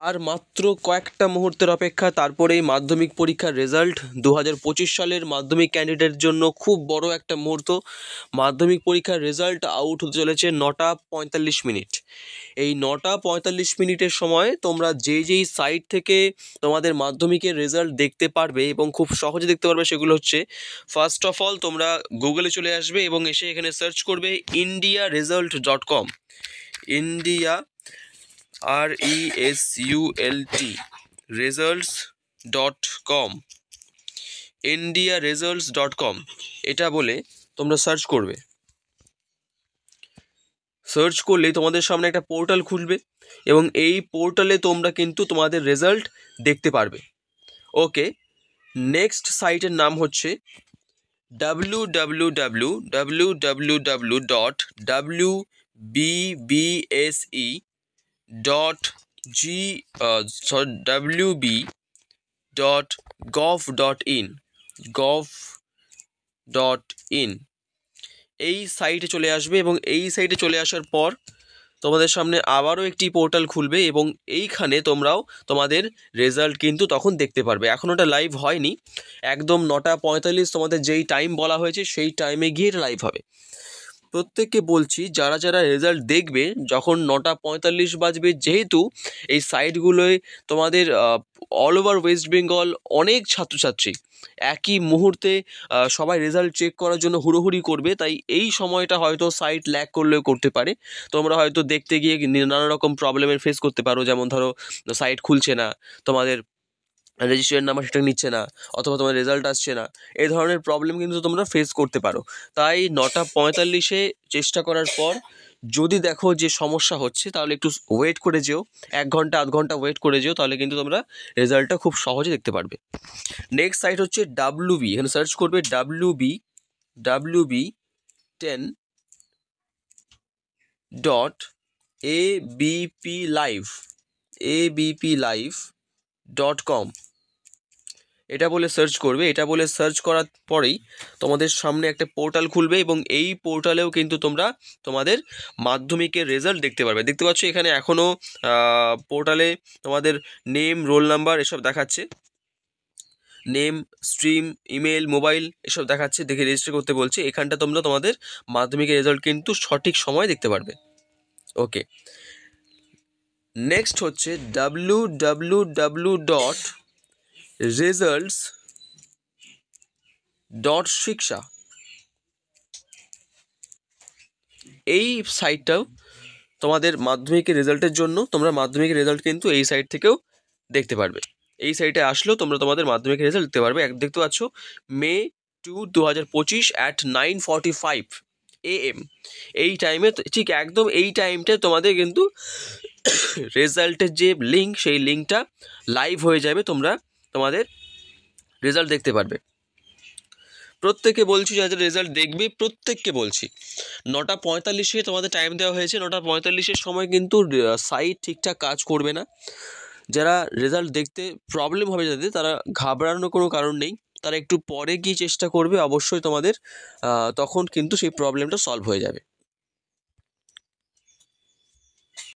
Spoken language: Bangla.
আর মাত্র কয়েকটা মুহূর্তের অপেক্ষা, তারপরেই মাধ্যমিক পরীক্ষার রেজাল্ট। 2025 সালের মাধ্যমিক ক্যান্ডিডেটের জন্য খুব বড় একটা মুহূর্ত। মাধ্যমিক পরীক্ষার রেজাল্ট আউট হতে চলেছে 9:45। এই 9:45 সময় তোমরা যেই সাইট থেকে তোমাদের মাধ্যমিকের রেজাল্ট দেখতে পারবে এবং খুব সহজে দেখতে পারবে সেগুলো হচ্ছে, ফার্স্ট অফ অল তোমরা গুগলে চলে আসবে এবং এসে এখানে সার্চ করবে indiaresult.com। India RESULT results.com, indiaresults.com এটা বলে তোমরা সার্চ করবে। সার্চ করলেই তোমাদের সামনে একটা পোর্টাল খুলবে এবং এই পোর্টালে তোমরা কিন্তু তোমাদের রেজাল্ট দেখতে পারবে। ওকে, নেক্সট সাইটের নাম হচ্ছে www.wbse.gov.in। এই সাইটে চলে আসবে এবং এই সাইটে চলে আসার পর তোমাদের সামনে আবারও একটি পোর্টাল খুলবে এবং এইখানে তোমরাও তোমাদের রেজাল্ট কিন্তু তখন দেখতে পারবে। এখন ওটা লাইভ হয়নি, একদম 9:45 তোমাদের যেই টাইম বলা হয়েছে সেই টাইমে গিয়ে লাইভ হবে। প্রত্যেককে বলছি, যারা যারা রেজাল্ট দেখবে যখন 9:45 বাজবে, যেহেতু এই সাইটগুলোয় তোমাদের অল ওভার ওয়েস্ট বেঙ্গল অনেক ছাত্রছাত্রী একই মুহূর্তে সবাই রেজাল্ট চেক করার জন্য হুড়োহুড়ি করবে, তাই এই সময়টা হয়তো সাইট ল্যাগ করলেও করতে পারে। তোমরা হয়তো দেখতে গিয়ে নানা রকম প্রবলেমের ফেস করতে পারো, যেমন ধরো সাইট খুলছে না, তোমাদের রেজিস্ট্রেশন নাম্বার সেটা নিচ্ছে না, অথবা তোমার রেজাল্ট আসছে না। এই ধরনের প্রবলেম কিন্তু তোমরা ফেস করতে পারো। তাই 9:45 চেষ্টা করার পর যদি দেখো যে সমস্যা হচ্ছে, তাহলে একটু ওয়েট করে যেও, 1 ঘন্টা আধ ঘন্টা ওয়েট করে যেও, তাহলে কিন্তু তোমরা রেজাল্টটা খুব সহজে দেখতে পারবে। নেক্সট সাইট হচ্ছে WB, এখানে সার্চ করবে www.abplive.com এটা বলে সার্চ করবে। এটা বলে সার্চ করার পরেই তোমাদের সামনে একটা পোর্টাল খুলবে এবং এই পোর্টালেও কিন্তু তোমরা তোমাদের মাধ্যমিকের রেজাল্ট দেখতে পারবে। দেখতে পাচ্ছ এখানে এখনও পোর্টালে তোমাদের নেম, রোল নাম্বার এসব দেখাচ্ছে, নেম, স্ট্রিম, ইমেল, মোবাইল এসব দেখাচ্ছে, দেখে রেজিস্টার করতে বলছে। এখানটা তোমরা তোমাদের মাধ্যমিকের রেজাল্ট কিন্তু সঠিক সময় দেখতে পারবে। ওকে, নেক্সট হচ্ছে www.results.shiksha। এই সাইটটাও তোমাদের মাধ্যমিকের রেজাল্টের জন্য, তোমরা মাধ্যমিকের রেজাল্ট কিন্তু এই সাইট থেকেও দেখতে পারবে। এই সাইটে আসলেও তোমরা তোমাদের মাধ্যমিকের রেজাল্ট দেখতে পারবে। দেখতে পাচ্ছ May 2, 2025 at 9:45 AM এই টাইমে, ঠিক একদম এই টাইমটা তোমাদের কিন্তু রেজাল্টের যে লিঙ্ক, সেই লিঙ্কটা লাইভ হয়ে যাবে, তোমরা তোমাদের রেজাল্ট দেখতে পারবে। প্রত্যেককে বলছি, যাদের রেজাল্ট দেখবে প্রত্যেককে বলছি, 9:45 তোমাদের টাইম দেওয়া হয়েছে। 9:45 সময় কিন্তু সাইট ঠিকঠাক কাজ করবে না। যারা রেজাল্ট দেখতে প্রবলেম হবে যাদের, তারা ঘাবড়ানোর কোনো কারণ নেই, তারা একটু পরে গিয়ে চেষ্টা করবে, অবশ্যই তোমাদের তখন কিন্তু সেই প্রবলেমটা সলভ হয়ে যাবে।